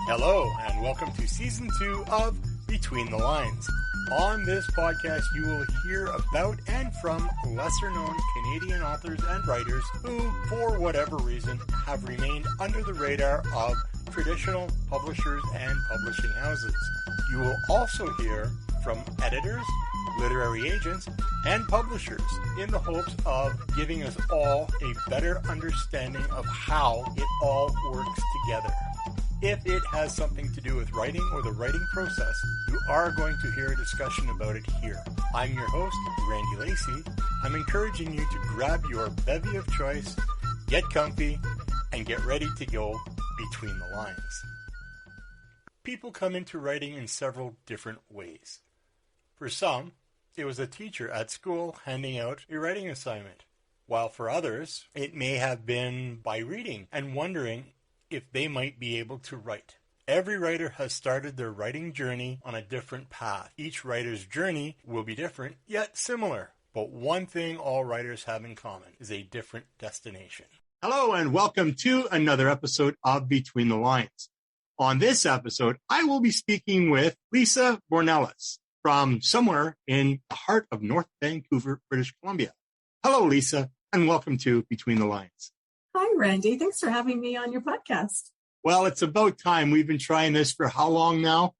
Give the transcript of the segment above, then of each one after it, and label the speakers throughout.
Speaker 1: Hello, and welcome to Season 2 of Between the Lines. On this podcast, you will hear about and from lesser-known Canadian authors and writers who, for whatever reason, have remained under the radar of traditional publishers and publishing houses. You will also hear from editors, literary agents, and publishers in the hopes of giving us all a better understanding of how it all works together. If it has something to do with writing or the writing process, you are going to hear a discussion about it here. I'm your host, Randy Lacey. I'm encouraging you to grab your bevy of choice, get comfy, and get ready to go between the lines. People come into writing in several different ways. For some, it was a teacher at school handing out a writing assignment, while for others, it may have been by reading and wondering if they might be able to write. Every writer has started their writing journey on a different path. Each writer's journey will be different, yet similar. But one thing all writers have in common is a different destination. Hello, and welcome to another episode of Between the Lines. On this episode, I will be speaking with Lisa Bournelis from somewhere in the heart of North Vancouver, British Columbia. Hello, Lisa, and welcome to Between the Lines.
Speaker 2: Hi, Randy. Thanks for having me on your podcast.
Speaker 1: Well, it's about time. We've been trying this for how long now?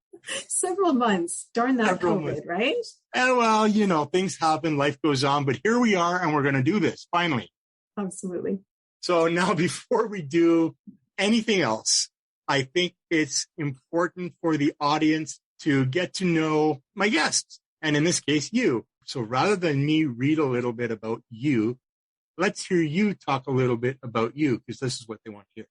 Speaker 2: Several months. Darn that COVID, right?
Speaker 1: And well, you know, things happen, life goes on, but here we are and we're going to do this finally.
Speaker 2: Absolutely.
Speaker 1: So now before we do anything else, I think it's important for the audience to get to know my guests, and in this case, you. So rather than me read a little bit about you, let's hear you talk a little bit about you, because this is what they want to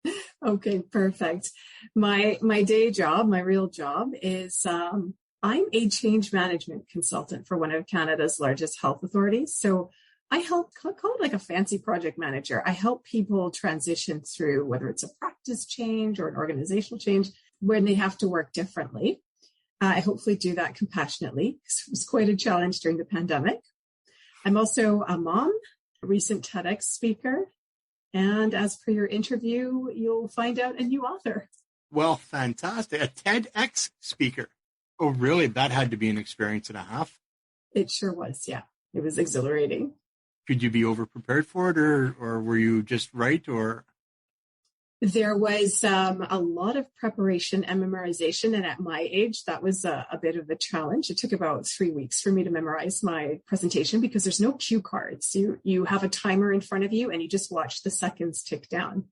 Speaker 1: hear.
Speaker 2: Okay, perfect. My day job, my real job is I'm a change management consultant for one of Canada's largest health authorities. So I help, call it like a fancy project manager. I help people transition through whether it's a practice change or an organizational change when they have to work differently. I hopefully do that compassionately, because it was quite a challenge during the pandemic. I'm also a mom, a recent TEDx speaker, and as per your interview, you'll find out a new author.
Speaker 1: Well, fantastic. A TEDx speaker. Oh, really? That had to be an experience and a half.
Speaker 2: It sure was, yeah. It was exhilarating.
Speaker 1: Could you be over-prepared for it, or were you just right, or?
Speaker 2: There was a lot of preparation and memorization, and at my age, that was a bit of a challenge. It took about 3 weeks for me to memorize my presentation because there's no cue cards. You have a timer in front of you, and you just watch the seconds tick down.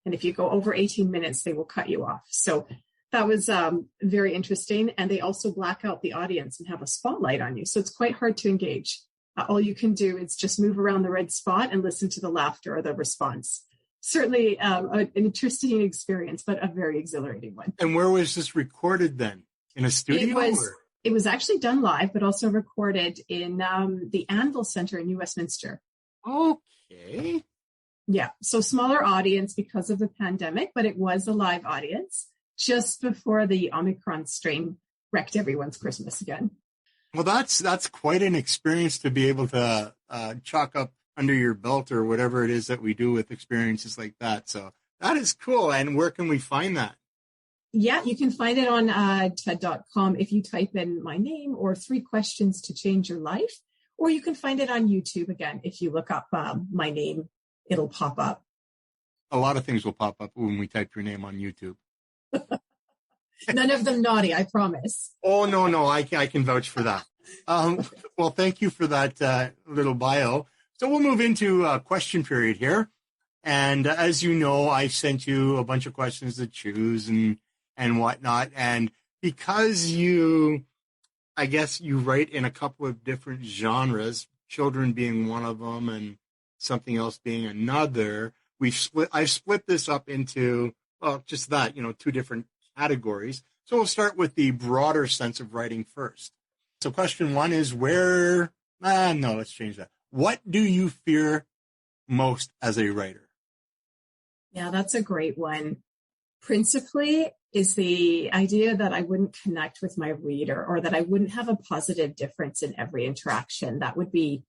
Speaker 2: And if you go over 18 minutes, they will cut you off. So that was very interesting. And they also black out the audience and have a spotlight on you. So it's quite hard to engage. All you can do is just move around the red spot and listen to the laughter or the response. Certainly an interesting experience, but a very exhilarating one.
Speaker 1: And where was this recorded then? In a studio?
Speaker 2: It was actually done live, but also recorded in the Anvil Center in New Westminster.
Speaker 1: Okay.
Speaker 2: Yeah, so smaller audience because of the pandemic, but it was a live audience just before the Omicron strain wrecked everyone's Christmas again.
Speaker 1: Well, that's quite an experience to be able to chalk up under your belt or whatever it is that we do with experiences like that. So that is cool. And where can we find that?
Speaker 2: Yeah, you can find it on TED.com if you type in my name or 3 questions to change your life, or you can find it on YouTube again. If you look up my name, it'll pop up.
Speaker 1: A lot of things will pop up when we type your name on YouTube.
Speaker 2: None of them naughty, I promise.
Speaker 1: Oh, no, I can vouch for that. Well, thank you for that little bio. So we'll move into a question period here. And as you know, I sent you a bunch of questions to choose and whatnot. And because I guess you write in a couple of different genres, children being one of them and something else being another, I've split this up into, well, just that, 2 different categories. So we'll start with the broader sense of writing first. So question 1 is let's change that. What do you fear most as a writer?
Speaker 2: Yeah, that's a great one. Principally is the idea that I wouldn't connect with my reader or that I wouldn't have a positive difference in every interaction. That would be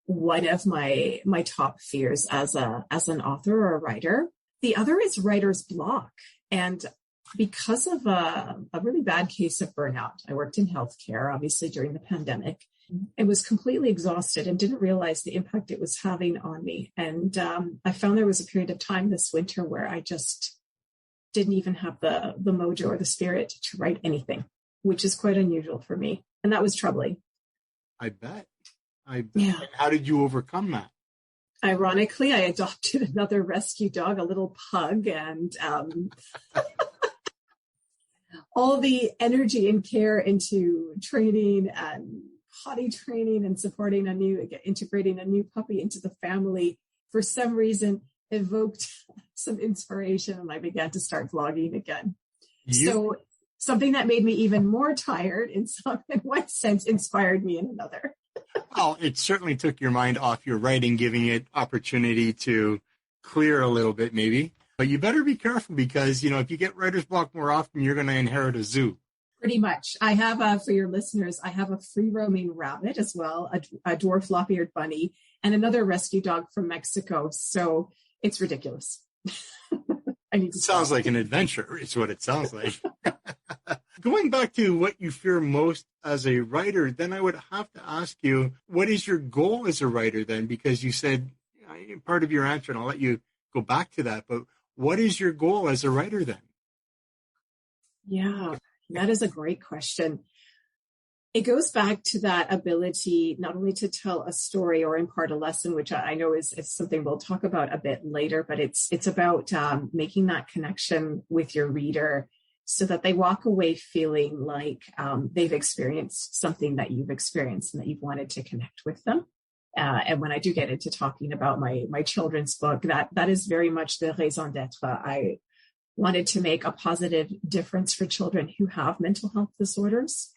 Speaker 2: one of my top fears as an author or a writer. The other is writer's block. And because of a really bad case of burnout. I worked in healthcare, obviously, during the pandemic. I was completely exhausted and didn't realize the impact it was having on me. And I found there was a period of time this winter where I just didn't even have the mojo or the spirit to write anything, which is quite unusual for me. And that was troubling.
Speaker 1: I bet.
Speaker 2: Yeah.
Speaker 1: How did you overcome that?
Speaker 2: Ironically, I adopted another rescue dog, a little pug, and all the energy and care into training and potty training and integrating a new puppy into the family, for some reason, evoked some inspiration, and I began to start vlogging again. So something that made me even more tired in one sense inspired me in another.
Speaker 1: Well, it certainly took your mind off your writing, giving it opportunity to clear a little bit, maybe. But you better be careful because, if you get writer's block more often, you're going to inherit a zoo. Pretty
Speaker 2: much. I have, for your listeners, I have a free-roaming rabbit as well, a dwarf lop-eared bunny, and another rescue dog from Mexico. So it's ridiculous.
Speaker 1: Sounds like an adventure is what it sounds like. Going back to what you fear most as a writer, then I would have to ask you, what is your goal as a writer then? Because you said part of your answer, and I'll let you go back to that, but what is your goal as a writer then?
Speaker 2: Yeah, that is a great question. It goes back to that ability not only to tell a story or impart a lesson, which I know is something we'll talk about a bit later, but it's about making that connection with your reader so that they walk away feeling like they've experienced something that you've experienced and that you've wanted to connect with them. And when I do get into talking about my children's book, that is very much the raison d'être. I wanted to make a positive difference for children who have mental health disorders,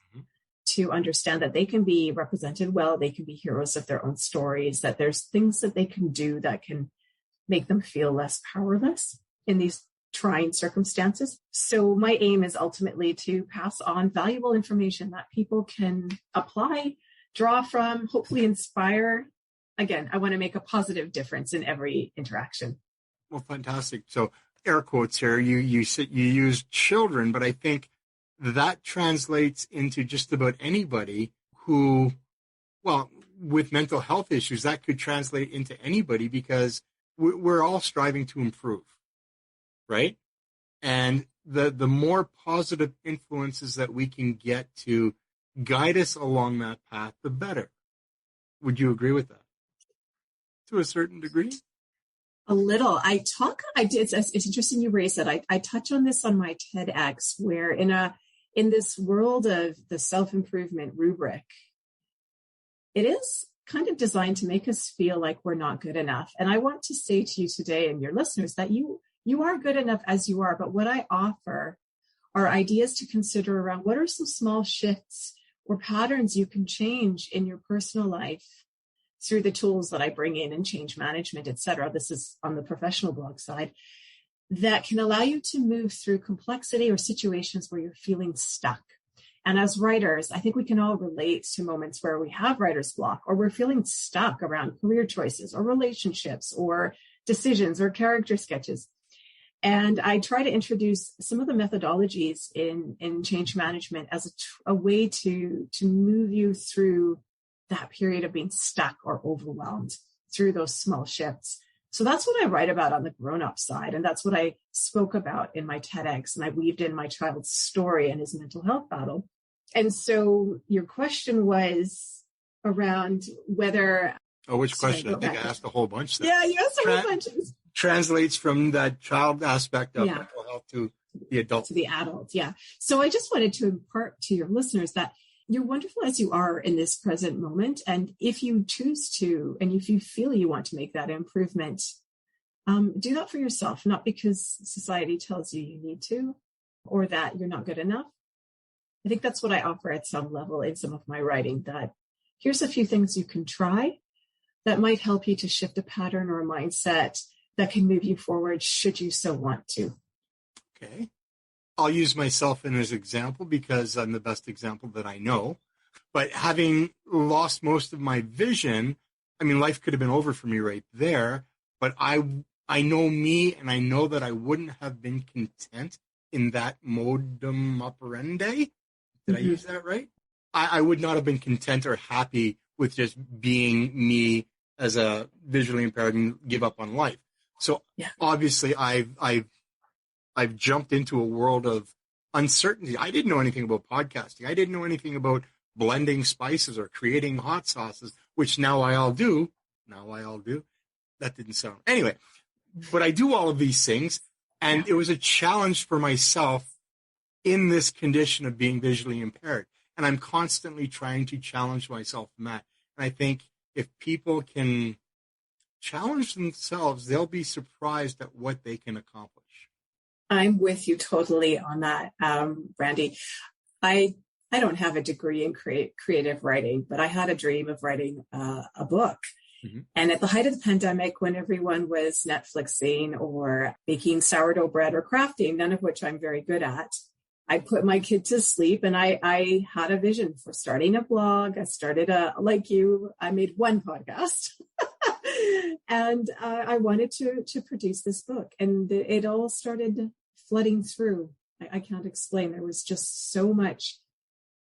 Speaker 2: to understand that they can be represented well, they can be heroes of their own stories, that there's things that they can do that can make them feel less powerless in these trying circumstances. So my aim is ultimately to pass on valuable information that people can apply, draw from, hopefully inspire. Again, I want to make a positive difference in every interaction.
Speaker 1: Well, fantastic. So air quotes here, you use children, but I think that translates into just about anybody who, with mental health issues, that could translate into anybody because we're all striving to improve, right? And the more positive influences that we can get to guide us along that path, the better. Would you agree with that? To a certain degree?
Speaker 2: A little. It's interesting you raised that. I touch on this on my TEDx, where in this world of the self-improvement rubric, it is kind of designed to make us feel like we're not good enough. And I want to say to you today and your listeners that you are good enough as you are. But what I offer are ideas to consider around what are some small shifts or patterns you can change in your personal life through the tools that I bring in change management, et cetera. This is on the professional blog side, that can allow you to move through complexity or situations where you're feeling stuck. And as writers, I think we can all relate to moments where we have writer's block or we're feeling stuck around career choices or relationships or decisions or character sketches. And I try to introduce some of the methodologies in change management as a way to move you through that period of being stuck or overwhelmed through those small shifts. So that's what I write about on the grown-up side. And that's what I spoke about in my TEDx. And I weaved in my child's story and his mental health battle. And so your question was around whether...
Speaker 1: Oh, which question? I think I asked a whole bunch there.
Speaker 2: Yeah, you asked a whole bunch.
Speaker 1: Translates from that child aspect of mental health to the adult.
Speaker 2: To the adult, yeah. So I just wanted to impart to your listeners that you're wonderful as you are in this present moment. And if you choose to, and if you feel you want to make that improvement, do that for yourself, not because society tells you you need to, or that you're not good enough. I think that's what I offer at some level in some of my writing, that here's a few things you can try that might help you to shift a pattern or a mindset that can move you forward should you so want to.
Speaker 1: Okay. I'll use myself as an example because I'm the best example that I know. But having lost most of my vision, I mean, life could have been over for me right there. But I know me, and I know that I wouldn't have been content in that modum operandi. Did I use that right? I would not have been content or happy with just being me as a visually impaired and give up on life. So obviously I've jumped into a world of uncertainty. I didn't know anything about podcasting. I didn't know anything about blending spices or creating hot sauces, which now I all do. That didn't sound. Anyway, but I do all of these things. And it was a challenge for myself in this condition of being visually impaired. And I'm constantly trying to challenge myself in that. And I think if people can challenge themselves, they'll be surprised at what they can accomplish.
Speaker 2: I'm with you totally on that, Randy. I don't have a degree in creative writing, but I had a dream of writing a book. Mm-hmm. And at the height of the pandemic, when everyone was Netflixing or baking sourdough bread or crafting, none of which I'm very good at, I put my kid to sleep, and I had a vision for starting a blog. I started like you, I made one podcast and I wanted to produce this book, and it all started flooding through. I can't explain. There was just so much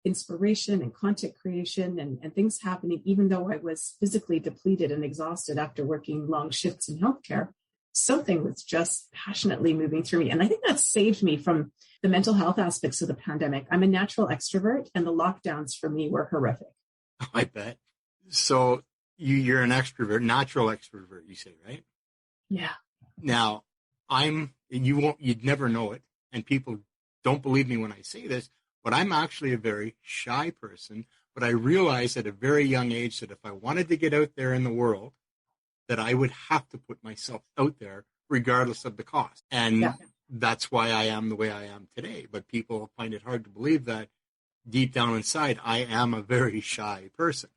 Speaker 2: inspiration and content creation and things happening, even though I was physically depleted and exhausted after working long shifts in healthcare. Something was just passionately moving through me. And I think that saved me from the mental health aspects of the pandemic. I'm a natural extrovert, and the lockdowns for me were horrific.
Speaker 1: I bet. So you're an extrovert, natural extrovert, you say, right?
Speaker 2: Yeah.
Speaker 1: Now, you'd never know it, and people don't believe me when I say this, but I'm actually a very shy person. But I realized at a very young age that if I wanted to get out there in the world, that I would have to put myself out there regardless of the cost. And that's why I am the way I am today. But people find it hard to believe that deep down inside, I am a very shy person.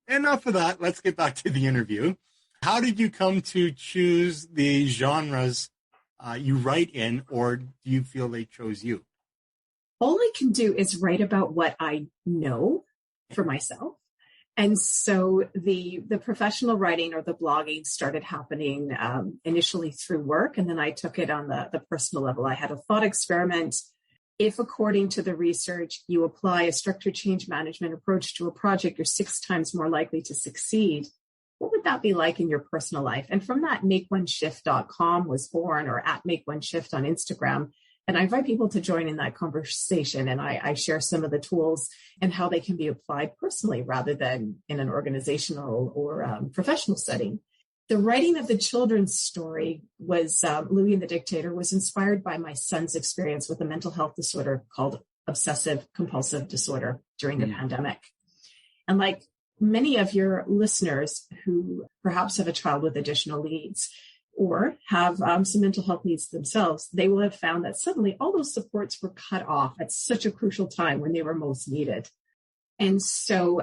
Speaker 1: Enough of that. Let's get back to the interview. How did you come to choose the genres you write in, or do you feel they chose you?
Speaker 2: All I can do is write about what I know for myself. And so the professional writing or the blogging started happening initially through work. And then I took it on the personal level. I had a thought experiment. If, according to the research, you apply a structured change management approach to a project, you're 6 times more likely to succeed. What would that be like in your personal life? And from that, makeoneshift.com was born, or at makeoneshift on Instagram. And I invite people to join in that conversation, and I share some of the tools and how they can be applied personally rather than in an organizational or professional setting. The writing of the children's story was Louie the Dictator was inspired by my son's experience with a mental health disorder called obsessive compulsive disorder during the pandemic. And like many of your listeners who perhaps have a child with additional needs, or have some mental health needs themselves, they will have found that suddenly all those supports were cut off at such a crucial time when they were most needed. And so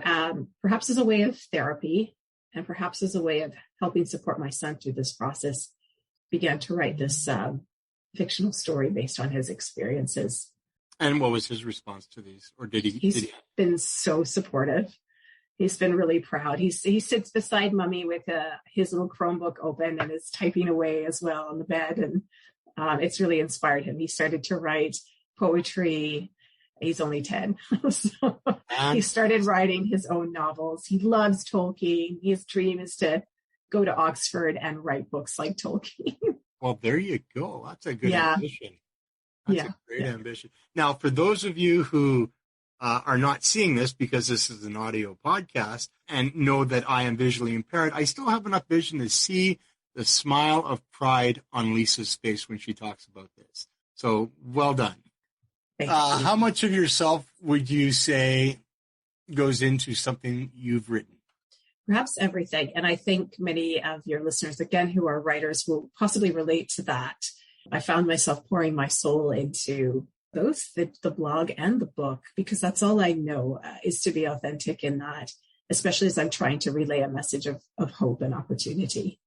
Speaker 2: perhaps as a way of therapy, and perhaps as a way of helping support my son through this process, began to write this fictional story based on his experiences.
Speaker 1: And what was his response to these? Or did he?
Speaker 2: He's been so supportive. He's been really proud. He sits beside mommy with his little Chromebook open and is typing away as well on the bed. And it's really inspired him. He started to write poetry. He's only 10. So he started writing his own novels. He loves Tolkien. His dream is to go to Oxford and write books like Tolkien.
Speaker 1: Well, there you go. That's a good ambition. That's a great ambition. Now, for those of you who are not seeing this because this is an audio podcast and know that I am visually impaired, I still have enough vision to see the smile of pride on Lisa's face when she talks about this. So well done. How much of yourself would you say goes into something you've written?
Speaker 2: Perhaps everything. And I think many of your listeners, again, who are writers will possibly relate to that. I found myself pouring my soul into both the blog and the book, because that's all I know is to be authentic in that, especially as I'm trying to relay a message of hope and opportunity.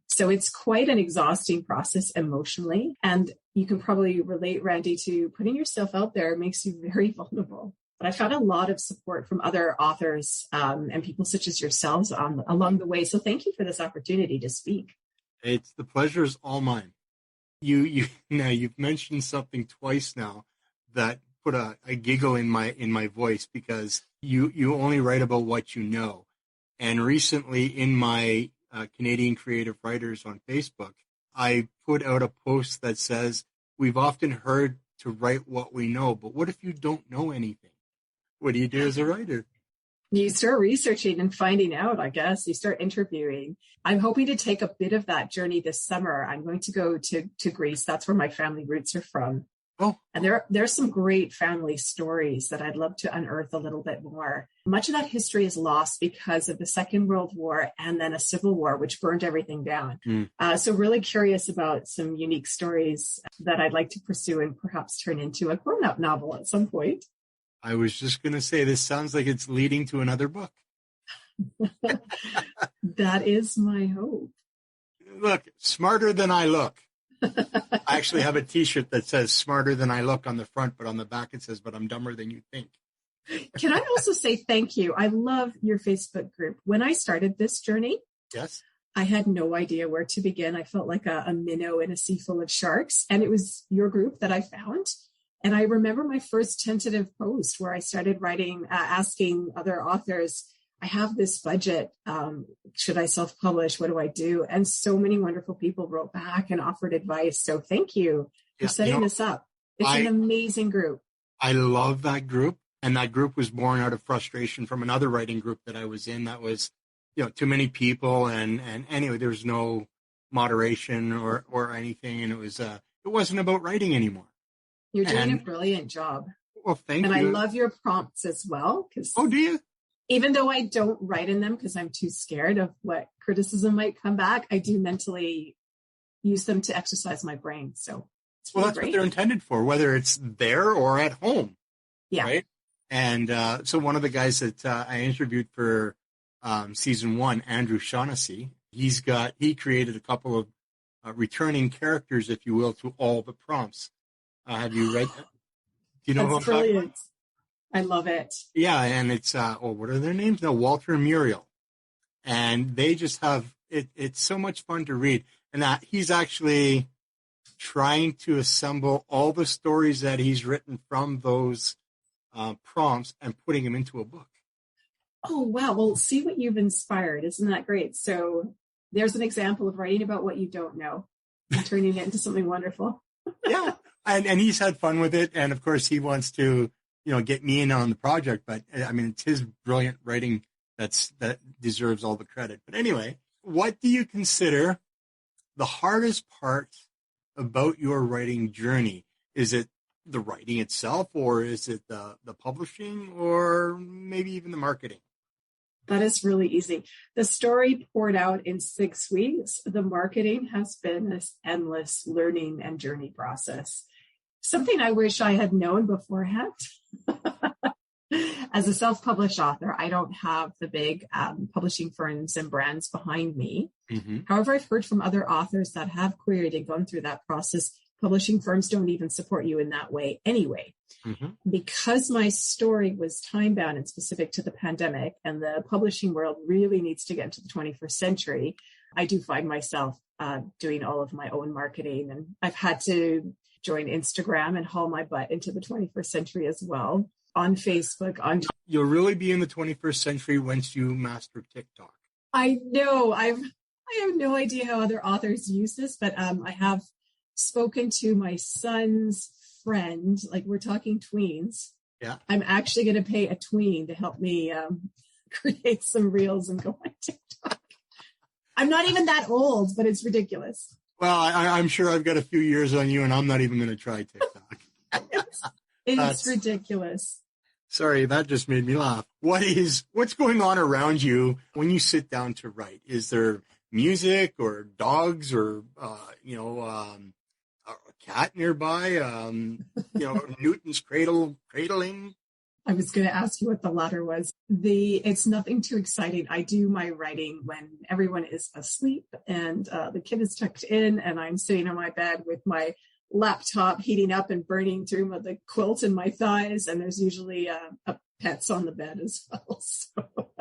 Speaker 2: So it's quite an exhausting process emotionally. And you can probably relate, Randy, to putting yourself out there makes you very vulnerable. But I found a lot of support from other authors and people such as yourselves along the way. So thank you for this opportunity to speak.
Speaker 1: The pleasure is all mine. You've mentioned something twice now that put a giggle in my voice, because you only write about what you know. And recently in my Canadian Creative Writers on Facebook, I put out a post that says, we've often heard to write what we know, but what if you don't know anything? What do you do as a writer?
Speaker 2: You start researching and finding out, I guess. You start interviewing. I'm hoping to take a bit of that journey this summer. I'm going to go to Greece. That's where my family roots are from.
Speaker 1: Oh.
Speaker 2: And there's some great family stories that I'd love to unearth a little bit more. Much of that history is lost because of the Second World War and then a civil war, which burned everything down. So really curious about some unique stories that I'd like to pursue and perhaps turn into a grown-up novel at some point.
Speaker 1: I was just going to say, this sounds like it's leading to another book.
Speaker 2: That is my hope.
Speaker 1: Look, smarter than I look. I actually have a T-shirt that says "Smarter than I look" on the front, but on the back it says, "But I'm dumber than you think."
Speaker 2: Can I also say thank you? I love your Facebook group. When I started this journey,
Speaker 1: yes,
Speaker 2: I had no idea where to begin. I felt like a minnow in a sea full of sharks, and it was your group that I found. And I remember my first tentative post where I started writing, asking other authors, I have this budget. Should I self-publish? What do I do? And so many wonderful people wrote back and offered advice. So thank you for setting this up. It's an amazing group.
Speaker 1: I love that group. And that group was born out of frustration from another writing group that I was in that was, too many people. And anyway, there was no moderation or anything. And it wasn't about writing anymore.
Speaker 2: You're doing a brilliant job.
Speaker 1: Well, thank you.
Speaker 2: And I love your prompts as well.
Speaker 1: Oh, do you?
Speaker 2: Even though I don't write in them because I'm too scared of what criticism might come back, I do mentally use them to exercise my brain. So it's really
Speaker 1: that's
Speaker 2: great.
Speaker 1: What they're intended for, whether it's there or at home.
Speaker 2: Yeah.
Speaker 1: Right? And so one of the guys that I interviewed for season 1, Andrew Shaughnessy, he created a couple of returning characters, if you will, to all the prompts. Have you read that? Do you know
Speaker 2: That's
Speaker 1: who I'm talking about?
Speaker 2: I love it.
Speaker 1: Yeah, and it's what are their names? No, Walter and Muriel. And they just have it's so much fun to read. And that he's actually trying to assemble all the stories that he's written from those prompts and putting them into a book.
Speaker 2: Oh, wow. Well, see what you've inspired. Isn't that great? So there's an example of writing about what you don't know and turning it into something wonderful.
Speaker 1: Yeah. And he's had fun with it. And of course he wants to, get me in on the project, but I mean, it's his brilliant writing that deserves all the credit. But anyway, what do you consider the hardest part about your writing journey? Is it the writing itself, or is it the publishing, or maybe even the marketing?
Speaker 2: That is really easy. The story poured out in 6 weeks. The marketing has been this endless learning and journey process. Something I wish I had known beforehand. As a self-published author, I don't have the big publishing firms and brands behind me. Mm-hmm. However, I've heard from other authors that have queried and gone through that process. Publishing firms don't even support you in that way anyway. Mm-hmm. Because my story was time-bound and specific to the pandemic, and the publishing world really needs to get into the 21st century, I do find myself doing all of my own marketing. And I've had to join Instagram and haul my butt into the 21st century as well. On Facebook.
Speaker 1: You'll really be in the 21st century once you master TikTok.
Speaker 2: I know. I have no idea how other authors use this, but I have spoken to my son's friend, like we're talking tweens.
Speaker 1: Yeah.
Speaker 2: I'm actually going to pay a tween to help me create some reels and go on TikTok. I'm not even that old, but it's ridiculous.
Speaker 1: Well, I'm sure I've got a few years on you, and I'm not even going to try TikTok.
Speaker 2: It's ridiculous.
Speaker 1: Sorry, that just made me laugh. What's going on around you when you sit down to write? Is there music or dogs or a cat nearby? Newton's cradling. I
Speaker 2: was going to ask you what the latter was. It's nothing too exciting. I do my writing when everyone is asleep and the kid is tucked in, and I'm sitting on my bed with my laptop heating up and burning through the quilt in my thighs, and there's usually pets on the bed as well.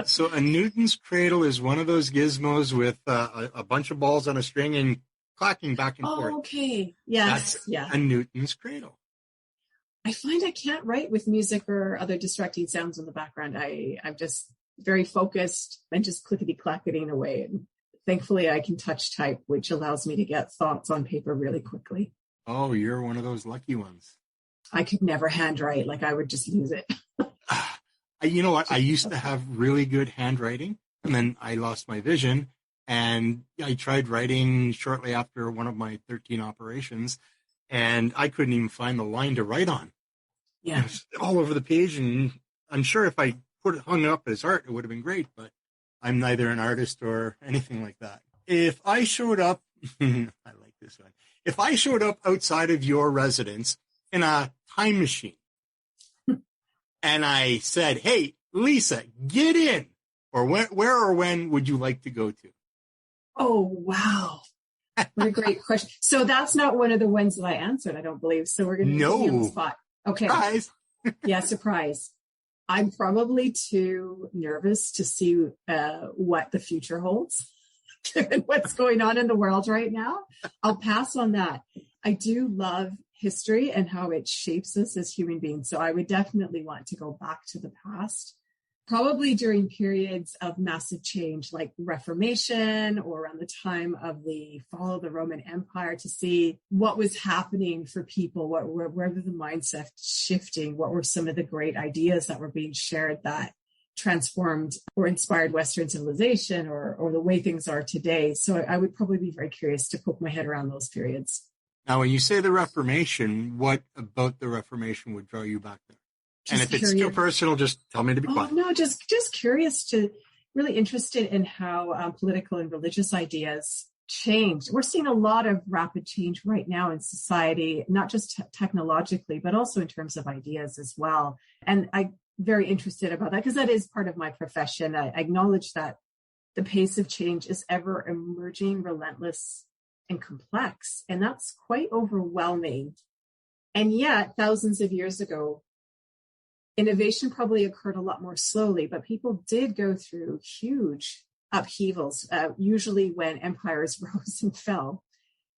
Speaker 1: So a Newton's cradle is one of those gizmos with a bunch of balls on a string, and clacking back and forth.
Speaker 2: Oh, okay. Yes.
Speaker 1: That's
Speaker 2: Yeah.
Speaker 1: a Newton's cradle.
Speaker 2: I find I can't write with music or other distracting sounds in the background. I'm just very focused and just clickety-clacketing away. And thankfully, I can touch type, which allows me to get thoughts on paper really quickly.
Speaker 1: Oh, you're one of those lucky ones.
Speaker 2: I could never handwrite. Like, I would just lose it.
Speaker 1: You know what? I used to have really good handwriting, and then I lost my vision, and I tried writing shortly after one of my 13 operations, and I couldn't even find the line to write on.
Speaker 2: Yeah.
Speaker 1: It was all over the page, and I'm sure if I hung it up as art, it would have been great, but I'm neither an artist or anything like that. If I showed up, I like this one. If I showed up outside of your residence in a time machine and I said, hey, Lisa, get in, or where or when would you like to go to?
Speaker 2: Oh, wow. What a great question. So that's not one of the ones that I answered, I don't believe. So we're going to put you on the spot. Okay.
Speaker 1: Surprise.
Speaker 2: Yeah, surprise. I'm probably too nervous to see what the future holds, given what's going on in the world right now. I'll pass on that. I do love history and how it shapes us as human beings. So I would definitely want to go back to the past, probably during periods of massive change like Reformation or around the time of the fall of the Roman Empire, to see what was happening for people, where were the mindset shifting, what were some of the great ideas that were being shared that transformed or inspired Western civilization or the way things are today. So I would probably be very curious to poke my head around those periods.
Speaker 1: Now, when you say the Reformation, what about the Reformation would draw you back there? And if it's too personal, just tell me to be quiet.
Speaker 2: No, just curious, really interested in how political and religious ideas changed. We're seeing a lot of rapid change right now in society, not just technologically, but also in terms of ideas as well. And I'm very interested about that because that is part of my profession. I acknowledge that the pace of change is ever emerging, relentless, and complex. And that's quite overwhelming. And yet, thousands of years ago, innovation probably occurred a lot more slowly, but people did go through huge upheavals, usually when empires rose and fell.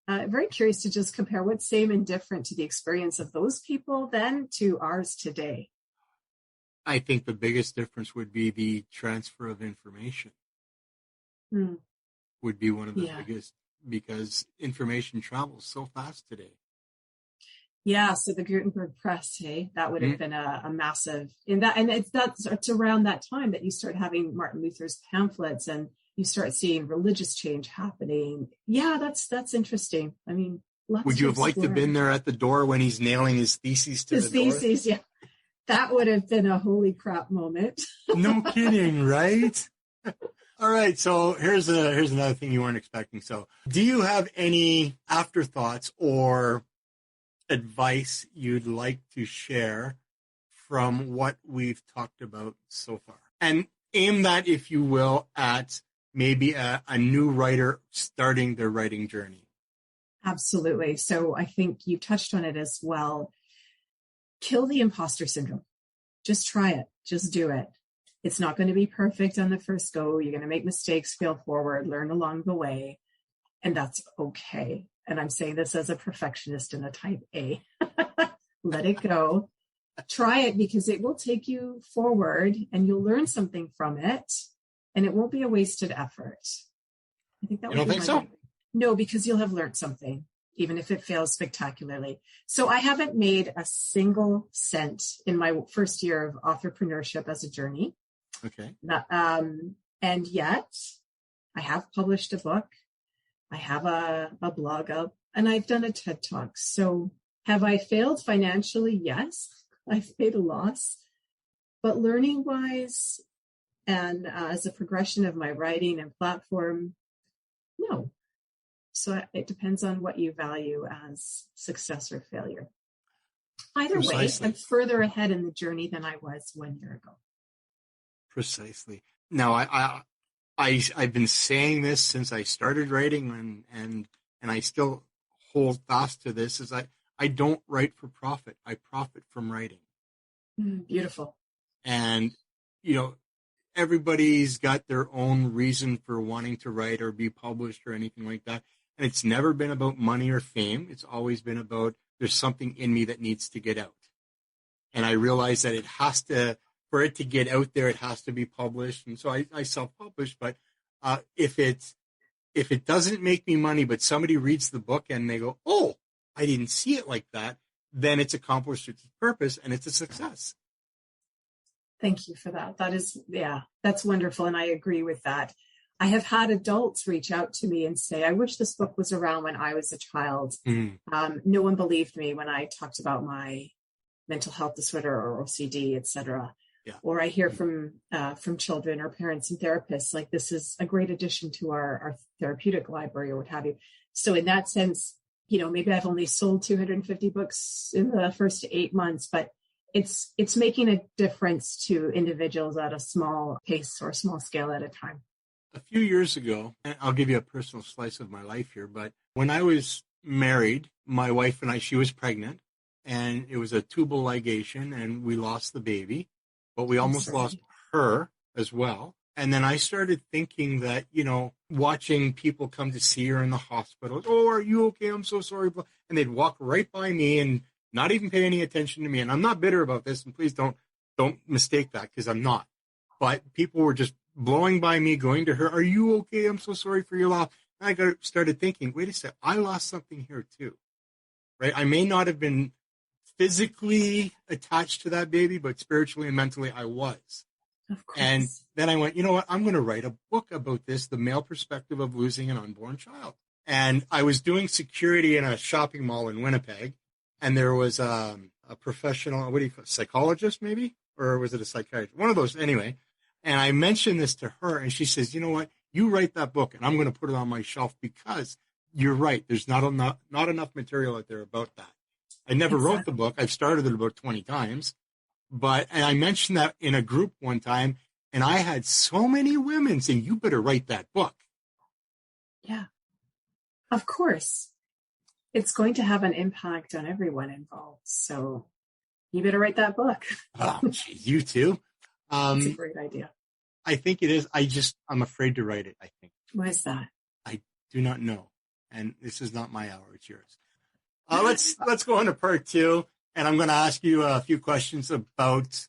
Speaker 2: Very curious to just compare what's same and different to the experience of those people then to ours today.
Speaker 1: I think the biggest difference would be the transfer of information. Would be one of the biggest, because information travels so fast today.
Speaker 2: Yeah, so the Gutenberg press, hey, that would have been a massive it's around that time that you start having Martin Luther's pamphlets and you start seeing religious change happening. Yeah, that's interesting. I mean,
Speaker 1: would you have liked to have been there at the door when he's nailing his theses to the door? His theses,
Speaker 2: yeah. That would have been a holy crap moment.
Speaker 1: No kidding, right? All right, so here's another thing you weren't expecting. So, do you have any afterthoughts or advice you'd like to share from what we've talked about so far? And aim that, if you will, at maybe a new writer starting their writing journey.
Speaker 2: Absolutely. So I think you touched on it as well. Kill the imposter syndrome. Just try it. Just do it. It's not going to be perfect on the first go. You're going to make mistakes, fail forward, learn along the way, and that's okay. And I'm saying this as a perfectionist and a type A. Let it go. Try it because it will take you forward and you'll learn something from it and it won't be a wasted effort. I think that
Speaker 1: You don't think so?
Speaker 2: No, because you'll have learned something, even if it fails spectacularly. So I haven't made a single cent in my first year of entrepreneurship as a journey.
Speaker 1: Okay.
Speaker 2: And yet I have published a book. I have a blog up and I've done a TED Talk. So have I failed financially? Yes, I've made a loss, but learning wise and as a progression of my writing and platform, no. So it depends on what you value as success or failure. Either
Speaker 1: Precisely.
Speaker 2: way, I'm further ahead in the journey than I was 1 year ago.
Speaker 1: Precisely. Now, I've been saying this since I started writing, and I still hold fast to this, is I don't write for profit. I profit from writing.
Speaker 2: Beautiful.
Speaker 1: And, everybody's got their own reason for wanting to write or be published or anything like that. And it's never been about money or fame. It's always been about there's something in me that needs to get out. And I realized that for it to get out there, it has to be published. And so I self-publish. But if it doesn't make me money, but somebody reads the book and they go, oh, I didn't see it like that, then it's accomplished its purpose and it's a success.
Speaker 2: Thank you for that. That's wonderful. And I agree with that. I have had adults reach out to me and say, I wish this book was around when I was a child. No one believed me when I talked about my mental health disorder or OCD, etc.
Speaker 1: Yeah.
Speaker 2: Or I hear from children or parents and therapists, like, this is a great addition to our therapeutic library or what have you. So in that sense, maybe I've only sold 250 books in the first 8 months, but it's making a difference to individuals at a small pace or small scale at a time.
Speaker 1: A few years ago, and I'll give you a personal slice of my life here, but when I was married, my wife and she was pregnant, and it was a tubal ligation, and we lost the baby, but we almost lost her as well. And then I started thinking that, watching people come to see her in the hospital, oh, are you okay? I'm so sorry. And they'd walk right by me and not even pay any attention to me. And I'm not bitter about this, and please don't mistake that, because I'm not. But people were just blowing by me, going to her, are you okay? I'm so sorry for your loss. And I started thinking, wait a sec, I lost something here too, right? I may not have been physically attached to that baby, but spiritually and mentally I was.
Speaker 2: Of course.
Speaker 1: And then I went, you know what? I'm going to write a book about this, the male perspective of losing an unborn child. And I was doing security in a shopping mall in Winnipeg, and there was a professional, psychologist maybe? Or was it a psychiatrist? One of those, anyway. And I mentioned this to her, and she says, you know what? You write that book, and I'm going to put it on my shelf, because you're right. There's not enough material out there about that. I never wrote the book. I've started it about 20 times. And I mentioned that in a group one time, and I had so many women saying, you better write that book.
Speaker 2: Yeah, of course. It's going to have an impact on everyone involved. So you better write that book.
Speaker 1: Oh, geez, you too.
Speaker 2: It's a great idea.
Speaker 1: I think it is. I'm afraid to write it, I think.
Speaker 2: Why is that?
Speaker 1: I do not know. And this is not my hour, it's yours. Let's go on to part 2. And I'm going to ask you a few questions about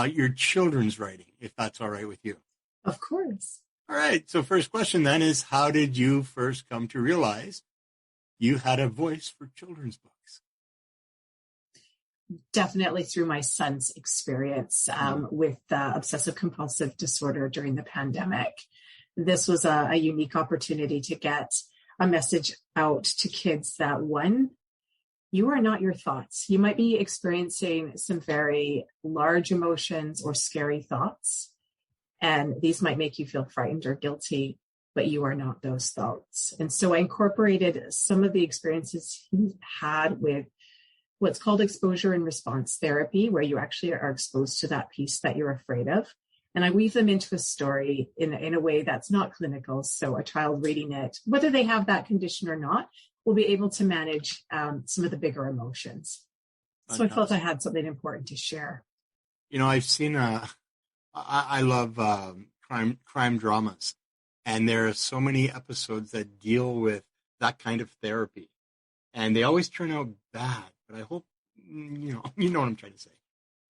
Speaker 1: your children's writing, if that's all right with you.
Speaker 2: Of course.
Speaker 1: All right. So first question then is, how did you first come to realize you had a voice for children's books?
Speaker 2: Definitely through my son's experience with obsessive compulsive disorder during the pandemic. This was a unique opportunity to get a message out to kids that, one, you are not your thoughts. You might be experiencing some very large emotions or scary thoughts, and these might make you feel frightened or guilty, but you are not those thoughts. And so I incorporated some of the experiences he had with what's called exposure and response therapy, where you actually are exposed to that piece that you're afraid of. And I weave them into a story in a way that's not clinical. So a child reading it, whether they have that condition or not, will be able to manage some of the bigger emotions. So I felt I had something important to share.
Speaker 1: I've seen, I love crime dramas. And there are so many episodes that deal with that kind of therapy. And they always turn out bad. But I hope, you know what I'm trying to say.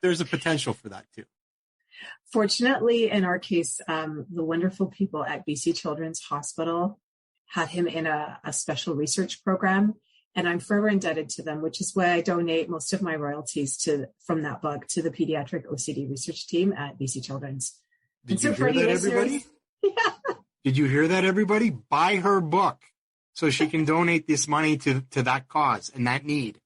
Speaker 1: There's a potential for that too.
Speaker 2: Fortunately, in our case, the wonderful people at BC Children's Hospital had him in a special research program. And I'm forever indebted to them, which is why I donate most of my royalties from that book to the pediatric OCD research team at BC Children's.
Speaker 1: Did you hear that, everybody?
Speaker 2: Yeah.
Speaker 1: Did you hear that, everybody? Buy her book so she can donate this money to that cause and that need.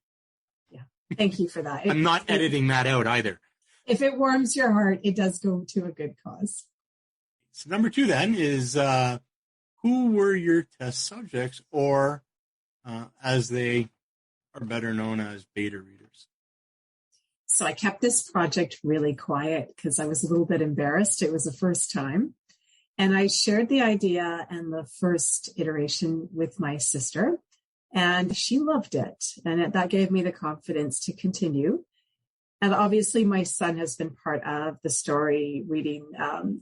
Speaker 2: Yeah. Thank you for that.
Speaker 1: I'm not editing that out either.
Speaker 2: If it warms your heart, it does go to a good cause.
Speaker 1: So number 2 then is, who were your test subjects, or as they are better known as beta readers?
Speaker 2: So I kept this project really quiet because I was a little bit embarrassed. It was the first time. And I shared the idea and the first iteration with my sister, and she loved it. And that gave me the confidence to continue. And obviously my son has been part of the story, reading,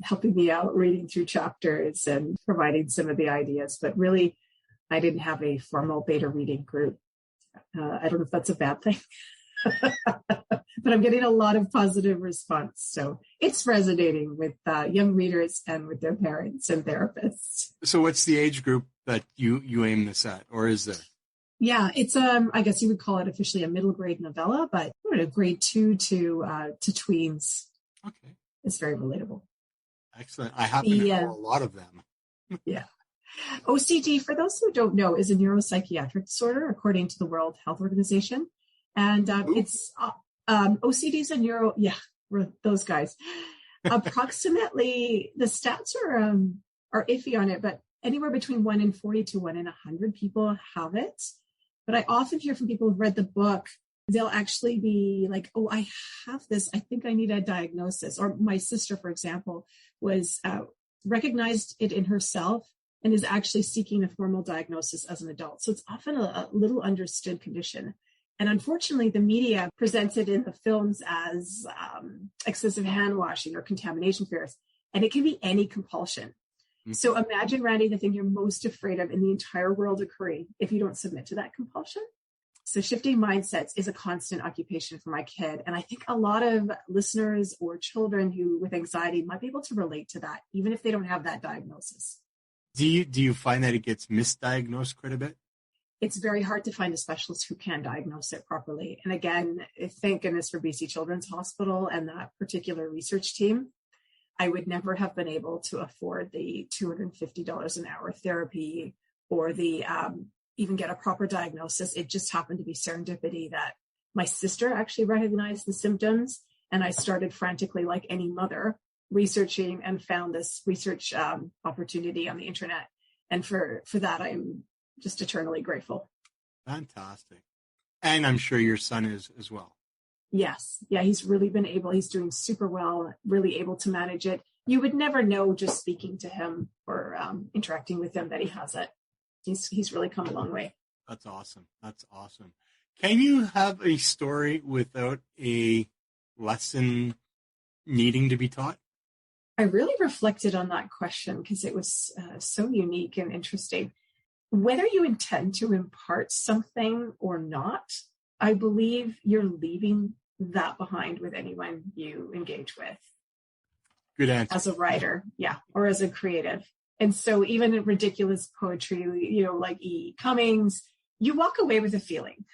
Speaker 2: helping me out, reading through chapters and providing some of the ideas. But really, I didn't have a formal beta reading group. I don't know if that's a bad thing, but I'm getting a lot of positive response. So it's resonating with young readers and with their parents and therapists.
Speaker 1: So what's the age group that you aim this at, or is there?
Speaker 2: Yeah, it's I guess you would call it officially a middle grade novella, but grade 2 to tweens.
Speaker 1: Okay,
Speaker 2: it's very relatable.
Speaker 1: Excellent. I happen to know a lot of them.
Speaker 2: Yeah. OCD, for those who don't know, is a neuropsychiatric disorder according to the World Health Organization. And it's OCD is a those guys. Approximately, the stats are iffy on it, but anywhere between 1 in 40 to 1 in 100 people have it. But I often hear from people who've read the book, they'll actually be like, oh, I have this. I think I need a diagnosis. Or my sister, for example, was recognized it in herself and is actually seeking a formal diagnosis as an adult. So it's often a little understood condition. And unfortunately, the media presents it in the films as excessive hand washing or contamination fears. And it can be any compulsion. Mm-hmm. So imagine, Randy, the thing you're most afraid of in the entire world occurring if you don't submit to that compulsion. So shifting mindsets is a constant occupation for my kid. And I think a lot of listeners or children who with anxiety might be able to relate to that, even if they don't have that diagnosis.
Speaker 1: Do you find that it gets misdiagnosed quite a bit?
Speaker 2: It's very hard to find a specialist who can diagnose it properly. And again, thank goodness for BC Children's Hospital and that particular research team. I would never have been able to afford the $250 an hour therapy or the even get a proper diagnosis. It just happened to be serendipity that my sister actually recognized the symptoms. And I started frantically, like any mother, researching and found this research opportunity on the internet. And for that, I'm just eternally grateful.
Speaker 1: Fantastic. And I'm sure your son is as well.
Speaker 2: Yes. Yeah, he's really been he's doing super well, really able to manage it. You would never know just speaking to him or interacting with him that he has it. He's really come a long way.
Speaker 1: That's awesome. That's awesome. Can you have a story without a lesson needing to be taught?
Speaker 2: I really reflected on that question because it was so unique and interesting. Whether you intend to impart something or not, I believe you're leaving that behind with anyone you engage with.
Speaker 1: Good answer.
Speaker 2: As a writer, yeah, or as a creative. And so even in ridiculous poetry, like E. Cummings, you walk away with a feeling,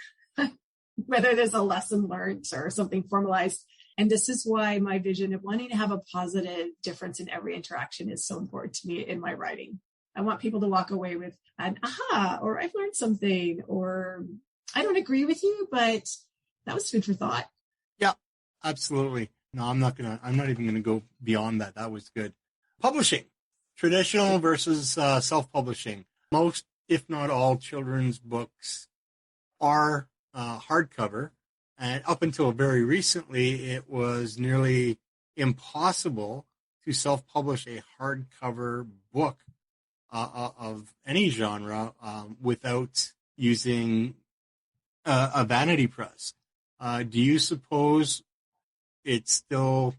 Speaker 2: whether there's a lesson learned or something formalized. And this is why my vision of wanting to have a positive difference in every interaction is so important to me in my writing. I want people to walk away with an aha, or I've learned something, or I don't agree with you, but that was food for thought.
Speaker 1: Yeah, absolutely. No, I'm not even gonna go beyond that. That was good. Publishing, traditional versus self-publishing. Most, if not all, children's books are hardcover. And up until very recently, it was nearly impossible to self-publish a hardcover book of any genre without using a vanity press. Do you suppose it's still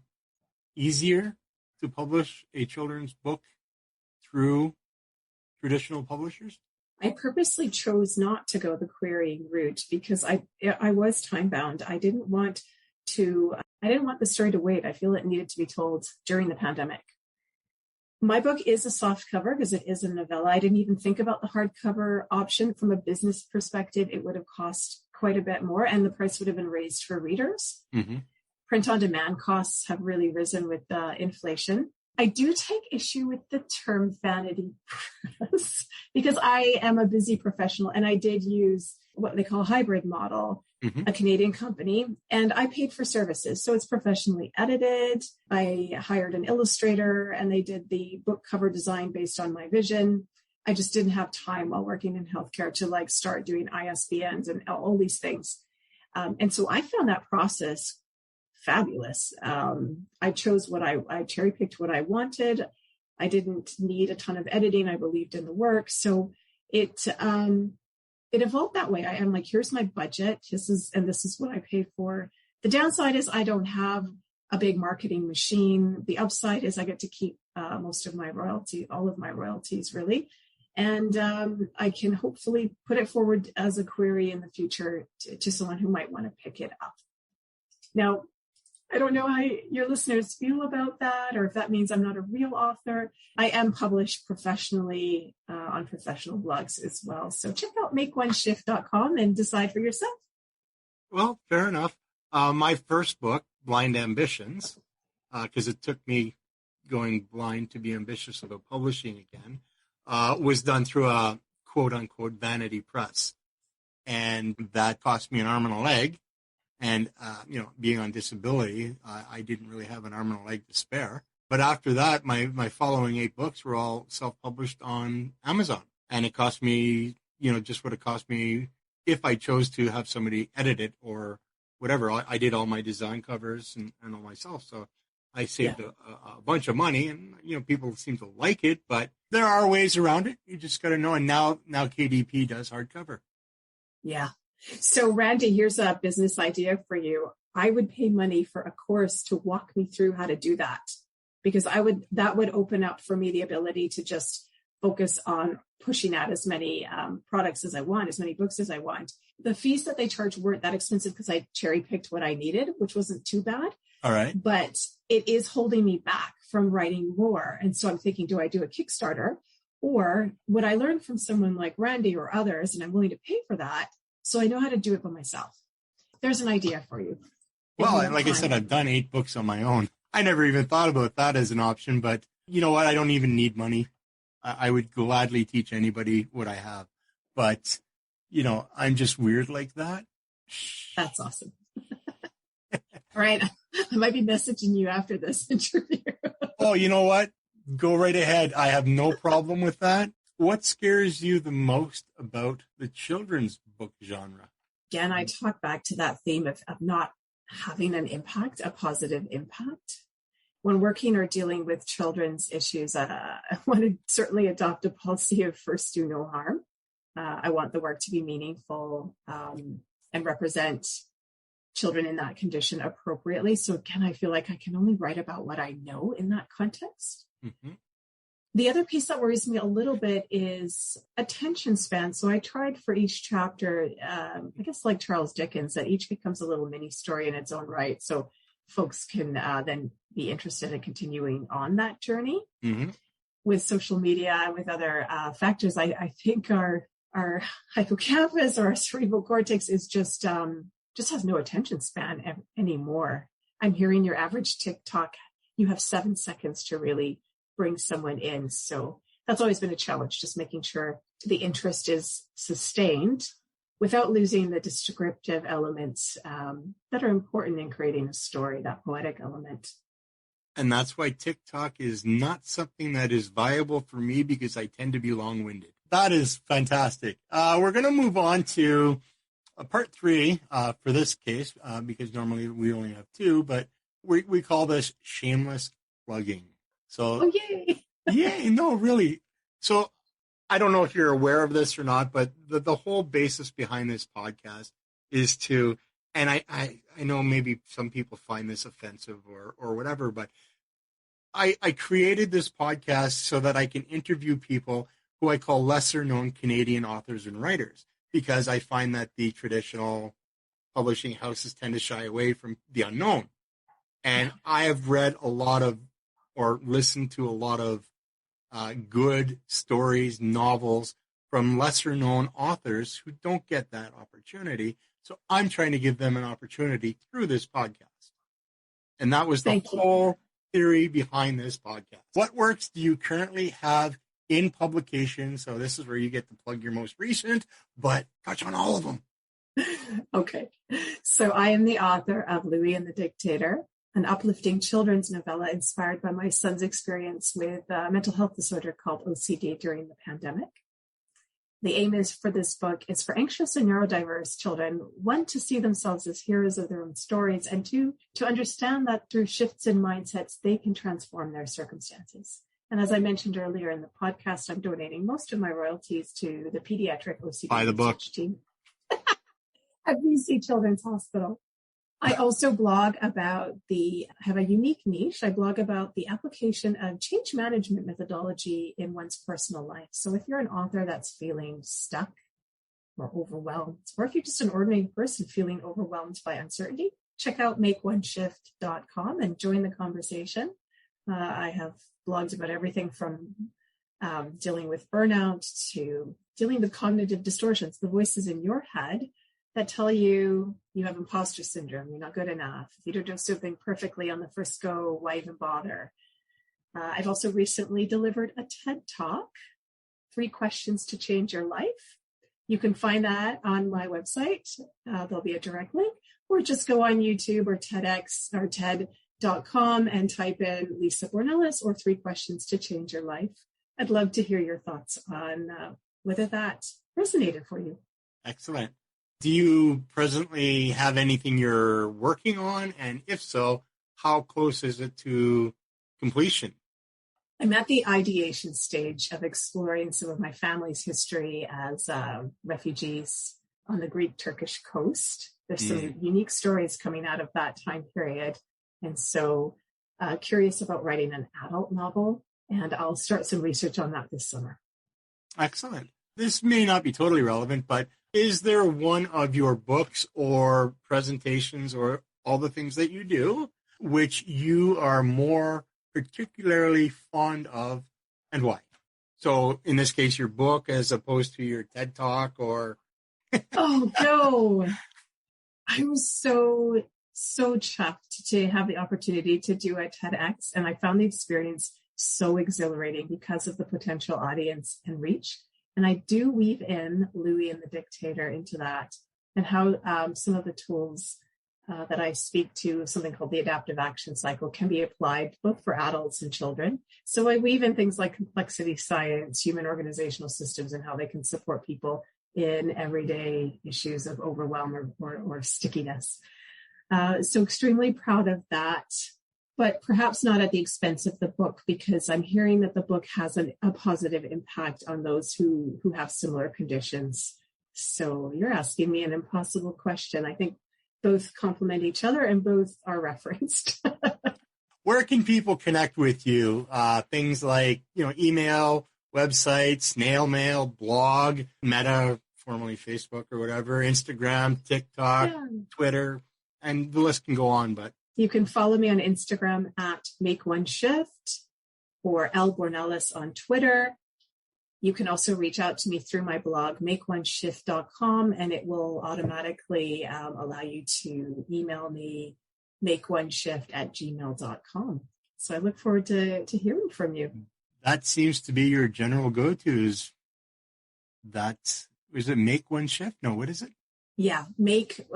Speaker 1: easier to publish a children's book through traditional publishers?
Speaker 2: I purposely chose not to go the querying route because I was time bound. I didn't want the story to wait. I feel it needed to be told during the pandemic. My book is a soft cover because it is a novella. I didn't even think about the hardcover option. From a business perspective, it would have cost quite a bit more and the price would have been raised for readers. Mm-hmm. Print on demand costs have really risen with inflation. I do take issue with the term vanity press because I am a busy professional and I did use what they call a hybrid model, mm-hmm. a Canadian company, and I paid for services. So it's professionally edited. I hired an illustrator and they did the book cover design based on my vision. I just didn't have time while working in healthcare to start doing ISBNs and all these things. And so I found that process fabulous. I chose I cherry picked what I wanted. I didn't need a ton of editing. I believed in the work. So it evolved that way. I'm like, here's my budget. This is what I paid for. The downside is I don't have a big marketing machine. The upside is I get to keep most of my royalty, all of my royalties really. And I can hopefully put it forward as a query in the future to someone who might want to pick it up. Now, I don't know how your listeners feel about that, or if that means I'm not a real author. I am published professionally on professional blogs as well. So check out makeoneshift.com and decide for yourself.
Speaker 1: Well, fair enough. My first book, Blind Ambitions, because it took me going blind to be ambitious about publishing again, was done through a quote-unquote vanity press. And that cost me an arm and a leg. And, being on disability, I didn't really have an arm and a leg to spare. But after that, my following 8 books were all self-published on Amazon. And it cost me, just what it cost me if I chose to have somebody edit it or whatever. I did all my design covers and all myself. So I saved a bunch of money, and, people seem to like it. But there are ways around it. You just got to know. And now KDP does hardcover.
Speaker 2: Yeah. So Randy, here's a business idea for you. I would pay money for a course to walk me through how to do that, because that would open up for me the ability to just focus on pushing out as many products as I want, as many books as I want. The fees that they charge weren't that expensive because I cherry picked what I needed, which wasn't too bad.
Speaker 1: All right.
Speaker 2: But it is holding me back from writing more. And so I'm thinking, do I do a Kickstarter, or would I learn from someone like Randy or others, and I'm willing to pay for that, so I know how to do it by myself? There's an idea for you.
Speaker 1: Well, like I said, I've done 8 books on my own. I never even thought about that as an option, but you know what? I don't even need money. I would gladly teach anybody what I have. But, I'm just weird like that.
Speaker 2: That's awesome. All right. I might be messaging you after this interview.
Speaker 1: Oh, you know what? Go right ahead. I have no problem with that. What scares you the most about the children's book genre?
Speaker 2: Again, I talk back to that theme of not having an impact, a positive impact. When working or dealing with children's issues, I want to certainly adopt a policy of first do no harm. I want the work to be meaningful and represent children in that condition appropriately. So again, I feel like I can only write about what I know in that context. Mm-hmm. The other piece that worries me a little bit is attention span. So I tried for each chapter, I guess like Charles Dickens, that each becomes a little mini story in its own right. So folks can then be interested in continuing on that journey. Mm-hmm. With social media and with other factors, I think our hippocampus or our cerebral cortex is just has no attention span anymore. I'm hearing your average TikTok, you have 7 seconds to really bring someone in. So that's always been a challenge, just making sure the interest is sustained without losing the descriptive elements that are important in creating a story, that poetic element.
Speaker 1: And that's why TikTok is not something that is viable for me, because I tend to be long-winded. That is fantastic. We're going to move on to part 3 for this case, because normally we only have 2, but we call this shameless plugging. So,
Speaker 2: oh, yay.
Speaker 1: Yay, no, really. So I don't know if you're aware of this or not, but the whole basis behind this podcast is to, and I know maybe some people find this offensive or whatever, but I created this podcast so that I can interview people who I call lesser known Canadian authors and writers, because I find that the traditional publishing houses tend to shy away from the unknown. And I have read a lot of, or listened to a lot of good stories, novels from lesser known authors who don't get that opportunity. So I'm trying to give them an opportunity through this podcast. And that was the whole theory behind this podcast. What works do you currently have in publication? So this is where you get to plug your most recent, but touch on all of them.
Speaker 2: Okay. So I am the author of Louie the Dictator, an uplifting children's novella inspired by my son's experience with a mental health disorder called OCD during the pandemic. The aim is for this book is for anxious and neurodiverse children, 1, to see themselves as heroes of their own stories, and 2, to understand that through shifts in mindsets, they can transform their circumstances. And as I mentioned earlier in the podcast, I'm donating most of my royalties to the pediatric OCD research team at BC Children's Hospital. I also blog about have a unique niche. I blog about the application of change management methodology in one's personal life. So if you're an author that's feeling stuck or overwhelmed, or if you're just an ordinary person feeling overwhelmed by uncertainty, check out makeoneshift.com and join the conversation. I have blogs about everything from dealing with burnout to dealing with cognitive distortions, the voices in your head that tell you you have imposter syndrome, you're not good enough, if you don't do something perfectly on the first go, why even bother? I've also recently delivered a TED Talk, 3 questions to change your life. You can find that on my website. There'll be a direct link, or just go on YouTube or TEDx or TED.com and type in Lisa Bournelis or 3 questions to change your life. I'd love to hear your thoughts on whether that resonated for you.
Speaker 1: Excellent. Do you presently have anything you're working on? And if so, how close is it to completion?
Speaker 2: I'm at the ideation stage of exploring some of my family's history as refugees on the Greek-Turkish coast. There's some unique stories coming out of that time period. And so curious about writing an adult novel, and I'll start some research on that this summer.
Speaker 1: Excellent. This may not be totally relevant, but is there one of your books or presentations or all the things that you do which you are more particularly fond of, and why? So in this case, your book as opposed to your TED Talk or...
Speaker 2: Oh, no. I was so chuffed to have the opportunity to do a TEDx, and I found the experience so exhilarating because of the potential audience and reach. And I do weave in Louie the Dictator into that, and how some of the tools that I speak to, something called the adaptive action cycle, can be applied both for adults and children. So I weave in things like complexity science, human organizational systems, and how they can support people in everyday issues of overwhelm or stickiness. So extremely proud of that, but perhaps not at the expense of the book, because I'm hearing that the book has a positive impact on those who have similar conditions. So you're asking me an impossible question. I think both complement each other and both are referenced.
Speaker 1: Where can people connect with you? Things like, email, website, snail mail, blog, Meta, formerly Facebook or whatever, Instagram, TikTok, Twitter, and the list can go on. But
Speaker 2: you can follow me on Instagram at MakeOneShift or L Bournelis on Twitter. You can also reach out to me through my blog, makeoneshift.com, and it will automatically allow you to email me, makeoneshift@gmail.com. So I look forward to hearing from you.
Speaker 1: That seems to be your general go-to. Is it Make One Shift? No, what is it?
Speaker 2: Yeah, make,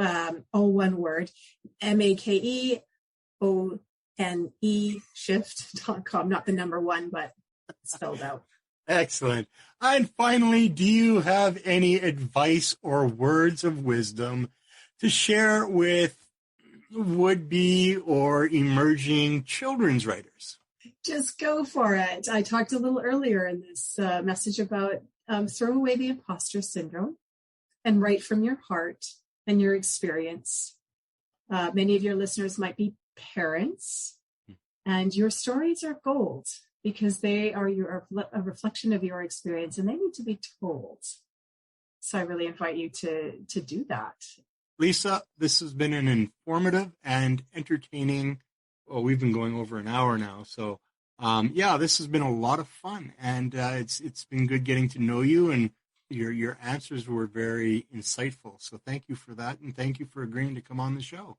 Speaker 2: all one word, MakeOne shift.com, not the number 1, but spelled out.
Speaker 1: Excellent. And finally, do you have any advice or words of wisdom to share with would-be or emerging children's writers?
Speaker 2: Just go for it. I talked a little earlier in this message about throw away the imposter syndrome and write from your heart and your experience. Many of your listeners might be parents, and your stories are gold, because they are a reflection of your experience, and they need to be told. So I really invite you to do that.
Speaker 1: Lisa, this has been an informative and entertaining, we've been going over an hour now. So, this has been a lot of fun, and it's been good getting to know you, and your answers were very insightful. So thank you for that, and thank you for agreeing to come on the show.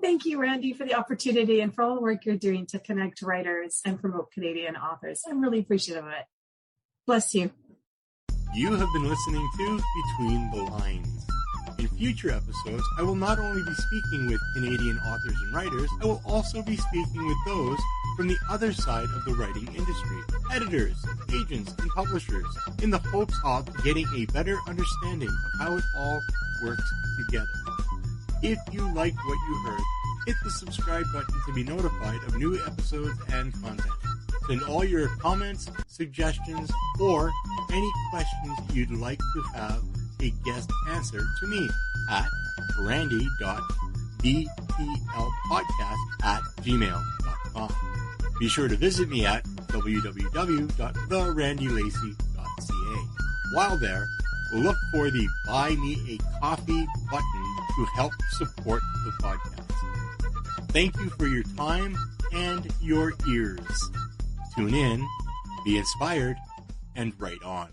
Speaker 2: Thank you, Randy, for the opportunity and for all the work you're doing to connect writers and promote Canadian authors. I'm really appreciative of it. Bless you.
Speaker 1: You have been listening to Between the Lines. In future episodes, I will not only be speaking with Canadian authors and writers, I will also be speaking with those from the other side of the writing industry, editors, agents, and publishers, in the hopes of getting a better understanding of how it all works together. If you liked what you heard, hit the subscribe button to be notified of new episodes and content. Send all your comments, suggestions, or any questions you'd like to have a guest answer to me at randy.b rtlpodcast@gmail.com. Be sure to visit me at www.therandylacey.ca. While there, look for the Buy Me a Coffee button to help support the podcast. Thank you for your time and your ears. Tune in, be inspired, and write on.